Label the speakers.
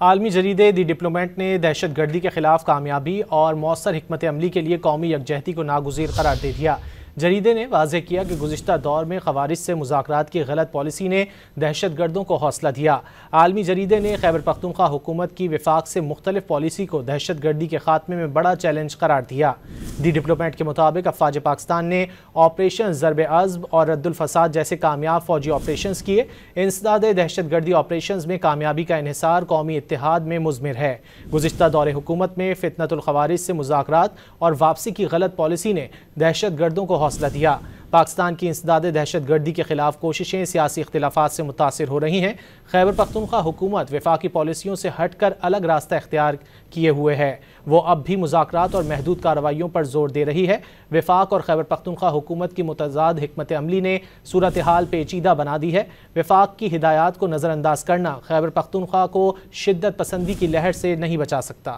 Speaker 1: عالمی جریدے دی ڈپلومیٹ نے دہشت گردی کے خلاف کامیابی اور مؤثر حکمت عملی کے لیے قومی یکجہتی کو ناگزیر قرار دے دیا۔ جریدے نے واضح کیا کہ گزشتہ دور میں خوارج سے مذاکرات کی غلط پالیسی نے دہشت گردوں کو حوصلہ دیا۔ عالمی جریدے نے خیبر پختونخوا حکومت کی وفاق سے مختلف پالیسی کو دہشت گردی کے خاتمے میں بڑا چیلنج قرار دیا۔ دی ڈپلومیٹ کے مطابق افواج پاکستان نے آپریشن ضرب عضب اور رد الفساد جیسے کامیاب فوجی آپریشنز کیے۔ انسداد دہشت گردی آپریشنز میں کامیابی کا انحصار قومی اتحاد میں مضمر ہے۔ گزشتہ دور حکومت میں فتنۃ الخوارج سے مذاکرات اور واپسی کی غلط پالیسی نے دہشت گردوں کو حوصلہ دیا۔ پاکستان کی انسداد دہشت گردی کے خلاف کوششیں سیاسی اختلافات سے متاثر ہو رہی ہیں۔ خیبر پختونخوا حکومت وفاقی پالیسیوں سے ہٹ کر الگ راستہ اختیار کیے ہوئے ہے۔ وہ اب بھی مذاکرات اور محدود کارروائیوں پر زور دے رہی ہے۔ وفاق اور خیبر پختونخوا حکومت کی متضاد حکمت عملی نے صورتحال پیچیدہ بنا دی ہے۔ وفاق کی ہدایات کو نظر انداز کرنا خیبر پختونخوا کو شدت پسندی کی لہر سے نہیں بچا سکتا۔